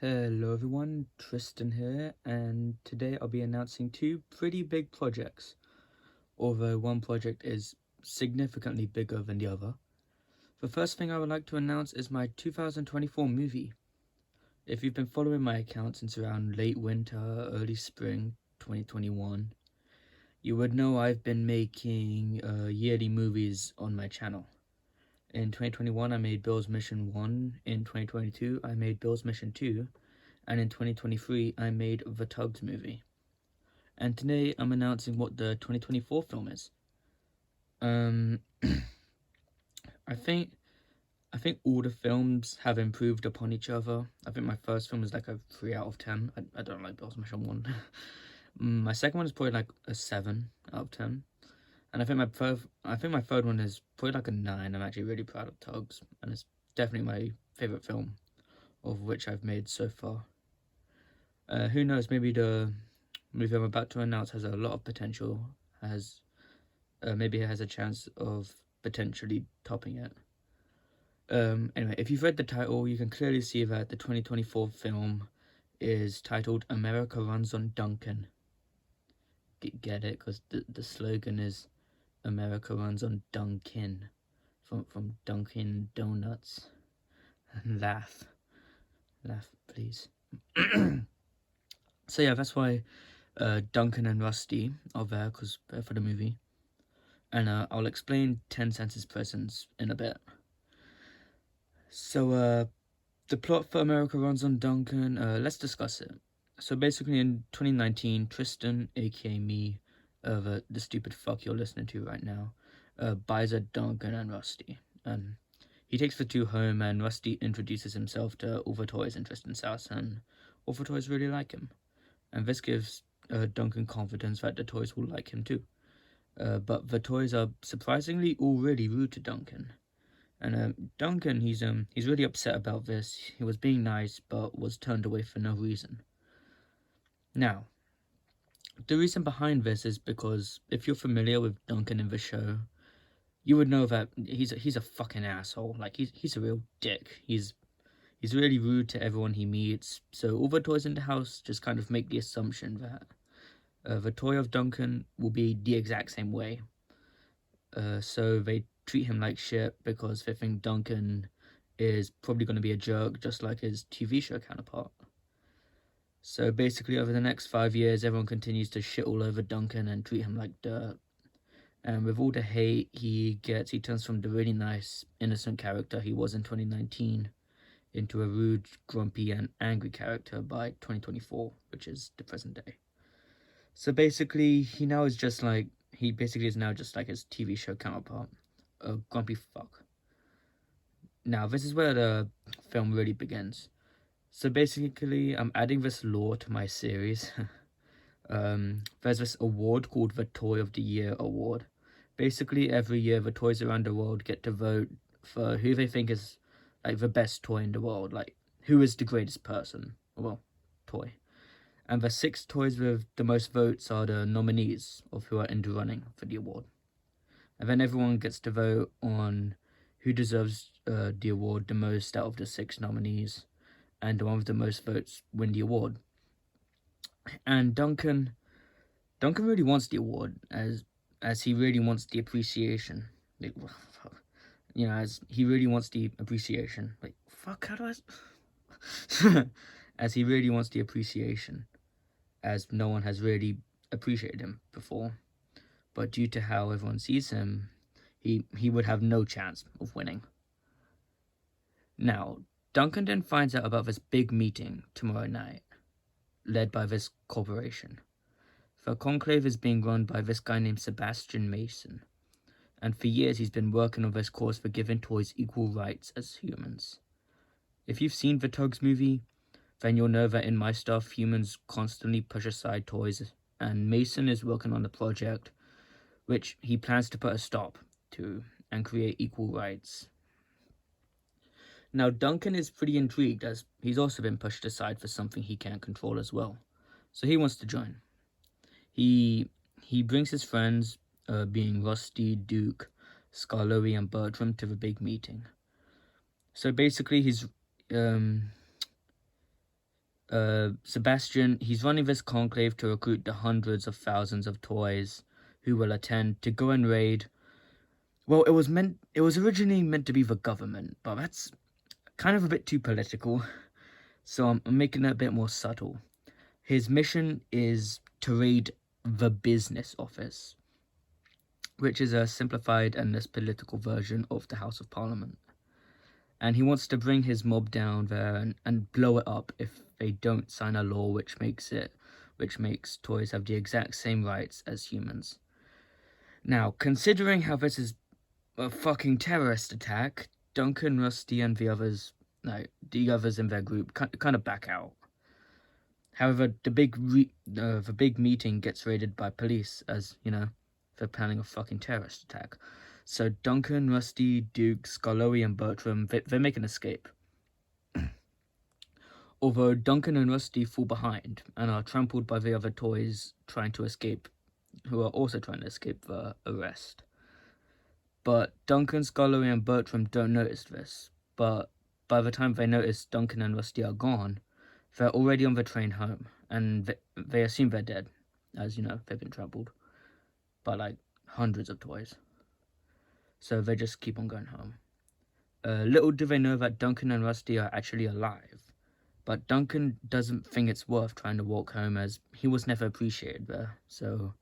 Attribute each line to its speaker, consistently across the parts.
Speaker 1: Hello everyone, Tristan here, and today I'll be announcing two pretty big projects, although one project is significantly bigger than the other. The first thing I would like to announce is my 2024 movie. If you've been following my account since around late winter, early spring 2021, you would know I've been making yearly movies on my channel. In 2021, I made Bill's Mission 1, in 2022, I made Bill's Mission 2, and in 2023 I made the Tugs movie. And today I'm announcing what the 2024 film is. Um, I think all the films have improved upon each other. I think my first film is like a 3 out of 10. I don't like Bill's Mission 1. My second one is probably like a 7 out of 10. And I think my third one is probably like a 9. I'm actually really proud of Tugs, and it's definitely my favorite film of which I've made so far. Who knows, maybe the movie I'm about to announce has a lot of potential, has maybe it has a chance of potentially topping it. Anyway, if you've read the title, you can clearly see that the 2024 film is titled America Runs on Duncan. Get it? Because the slogan is America Runs on Duncan, from Dunkin' Donuts. Laugh, please. So yeah, that's why Duncan and Rusty are there, because for the movie. And I'll explain 10 Senses Presence in a bit. So the plot for America Runs on Duncan, let's discuss it. So basically in 2019, Tristan, aka me, the stupid fuck you're listening to right now, buys a Duncan and Rusty. He takes the two home, and Rusty introduces himself to all the toys in Tristan's house, and all the toys really like him. And this gives Duncan confidence that the toys will like him too. But the toys are surprisingly all really rude to Duncan. And Duncan, he's really upset about this. He was being nice, but was turned away for no reason. Now, the reason behind this is because if you're familiar with Duncan in the show, you would know that he's a fucking asshole. Like he's a real dick. He's really rude to everyone he meets. So all the toys in the house just kind of make the assumption that the toy of Duncan will be the exact same way. So they treat him like shit because they think Duncan is probably going to be a jerk, just like his TV show counterpart. So basically, over the next 5 years, everyone continues to shit all over Duncan and treat him like dirt. And with all the hate he gets, he turns from the really nice, innocent character he was in 2019 into a rude, grumpy, and angry character by 2024, which is the present day. So basically, he basically is now just like his TV show counterpart, a grumpy fuck. Now, this is where the film really begins. So basically, I'm adding this lore to my series. There's this award called the Toy of the Year Award. Basically, every year the toys around the world get to vote for who they think is like the best toy in the world, like who is the greatest person, well, toy. And the 6 toys with the most votes are the nominees of who are in the running for the award. And then everyone gets to vote on who deserves the award the most out of the 6 nominees, and the one with the most votes win the award. And Duncan really wants the award, as he really wants the appreciation. Like, as he really wants the appreciation. Like, fuck, how do I? As he really wants the appreciation, as no one has really appreciated him before. But due to how everyone sees him, he would have no chance of winning. Now, Duncan then finds out about this big meeting tomorrow night, led by this corporation. The conclave is being run by this guy named Sebastian Mason, and for years he's been working on this cause for giving toys equal rights as humans. If you've seen the Tugs movie, then you'll know that in my stuff, humans constantly push aside toys, and Mason is working on a project which he plans to put a stop to and create equal rights. Now, Duncan is pretty intrigued, as he's also been pushed aside for something he can't control as well, so he wants to join. He brings his friends, being Rusty, Duke, Scarlowy, and Bertram, to the big meeting. So basically, Sebastian, he's running this conclave to recruit the hundreds of thousands of toys who will attend to go and raid. Well, it was originally meant to be the government, but that's kind of a bit too political, so I'm making it a bit more subtle. His mission is to raid the business office, which is a simplified and less political version of the House of Parliament. And he wants to bring his mob down there and blow it up if they don't sign a law which makes toys have the exact same rights as humans. Now, considering how this is a fucking terrorist attack, Duncan, Rusty, and the others in their group kind of back out. However, the big meeting gets raided by police, as you know, they're planning a fucking terrorist attack. So Duncan, Rusty, Duke, Scarlowy, and Bertram, they make an escape. Although Duncan and Rusty fall behind and are trampled by the other toys trying to escape, who are also trying to escape the arrest. But Duncan, Scarlowy, and Bertram don't notice this. But by the time they notice Duncan and Rusty are gone, they're already on the train home, and they assume they're dead, as you know, they've been trampled by like hundreds of toys. So they just keep on going home. Little do they know that Duncan and Rusty are actually alive. But Duncan doesn't think it's worth trying to walk home, as he was never appreciated there. So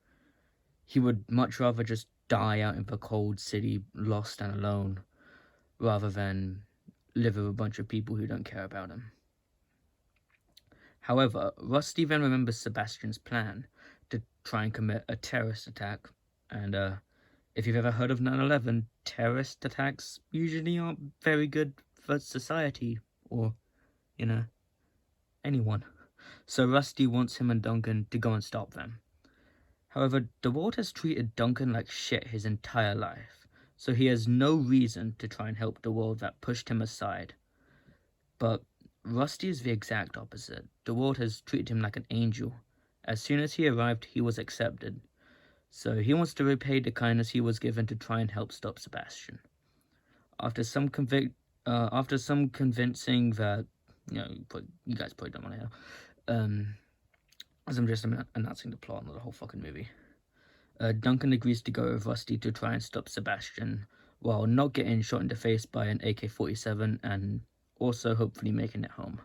Speaker 1: he would much rather just die out in the cold city, lost and alone, rather than live with a bunch of people who don't care about him. However, Rusty then remembers Sebastian's plan to try and commit a terrorist attack, and if you've ever heard of 9/11, terrorist attacks usually aren't very good for society, or, you know, anyone. So Rusty wants him and Duncan to go and stop them. However, the world has treated Duncan like shit his entire life, so he has no reason to try and help the world that pushed him aside. But Rusty is the exact opposite. The world has treated him like an angel. As soon as he arrived, he was accepted. So he wants to repay the kindness he was given to try and help stop Sebastian. After some convincing that, you know, you guys probably don't want to hear, as I'm just announcing the plot of the whole fucking movie. Duncan agrees to go with Rusty to try and stop Sebastian, while not getting shot in the face by an AK-47 and also hopefully making it home.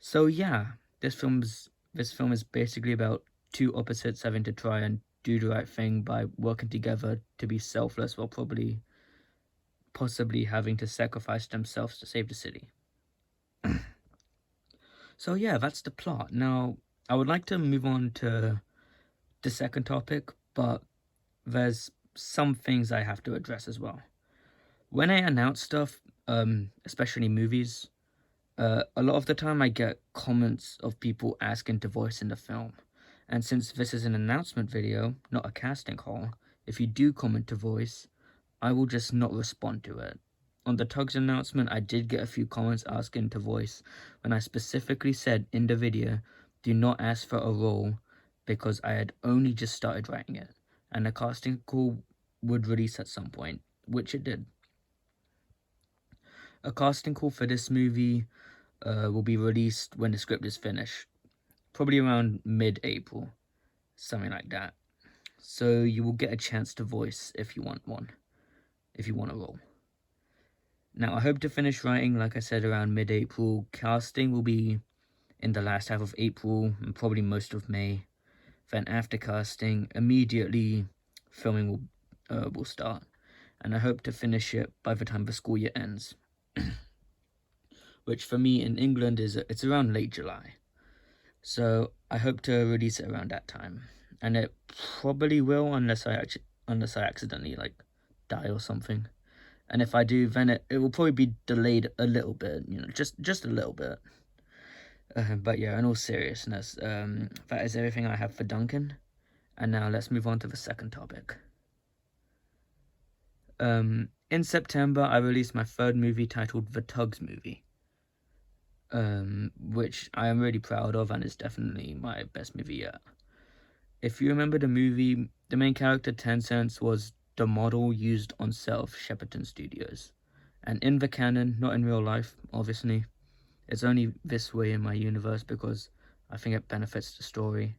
Speaker 1: So yeah, this film is basically about two opposites having to try and do the right thing by working together to be selfless, while possibly having to sacrifice themselves to save the city. So yeah, that's the plot. Now, I would like to move on to the second topic, but there's some things I have to address as well. When I announce stuff, especially movies, a lot of the time I get comments of people asking to voice in the film. And since this is an announcement video, not a casting call, if you do comment to voice, I will just not respond to it. On the Tugs announcement, I did get a few comments asking to voice when I specifically said in the video, do not ask for a role, because I had only just started writing it, and the casting call would release at some point, which it did. A casting call for this movie will be released when the script is finished, probably around mid-April, something like that. So you will get a chance to voice if you want a role. Now, I hope to finish writing, like I said, around mid-April. Casting will be in the last half of April and probably most of May. Then after casting, immediately filming will start, and I hope to finish it by the time the school year ends. Which for me in England it's around late July. So I hope to release it around that time, and it probably will unless I accidentally like die or something. And if I do, then it will probably be delayed a little bit, you know, just a little bit. But yeah, in all seriousness, that is everything I have for Duncan. And now let's move on to the second topic. In September, I released my third movie titled The Tugs Movie, which I am really proud of and is definitely my best movie yet. If you remember the movie, the main character, Tencent, was the model used on set of Shepperton Studios. And in the canon, not in real life, obviously, It's only this way in my universe because I think it benefits the story.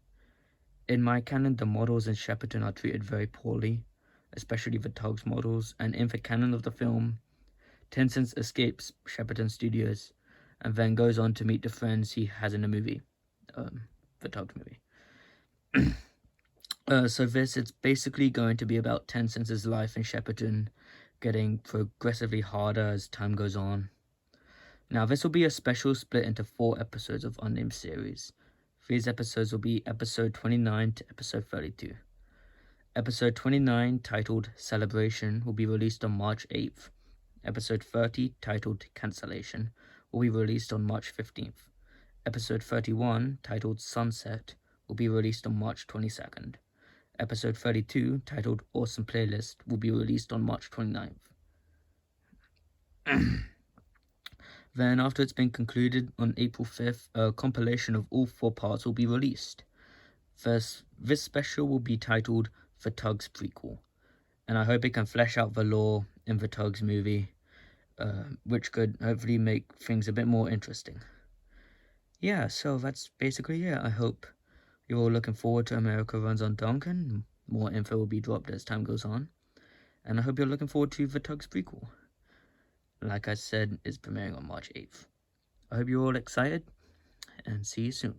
Speaker 1: In my canon, the models in Shepperton are treated very poorly, especially the Tugs models, and in the canon of the film, Tencent escapes Shepperton Studios and then goes on to meet the friends he has in the movie, the Tugs movie. So it's basically going to be about Tencent's life in Shepperton getting progressively harder as time goes on. Now, this will be a special split into 4 episodes of Unnamed Series. These episodes will be episode 29 to episode 32. Episode 29, titled Celebration, will be released on March 8th. Episode 30, titled Cancellation, will be released on March 15th. Episode 31, titled Sunset, will be released on March 22nd. Episode 32, titled Awesome Playlist, will be released on March 29th. Then, after it's been concluded on April 5th, a compilation of all 4 parts will be released. First, this special will be titled The Tugs Prequel, and I hope it can flesh out the lore in the Tugs movie, which could hopefully make things a bit more interesting. Yeah, so that's basically it. I hope you're all looking forward to America Runs on Duncan. More info will be dropped as time goes on. And I hope you're looking forward to the Tugs Prequel. Like I said, it's premiering on March 8th. I hope you're all excited, and see you soon.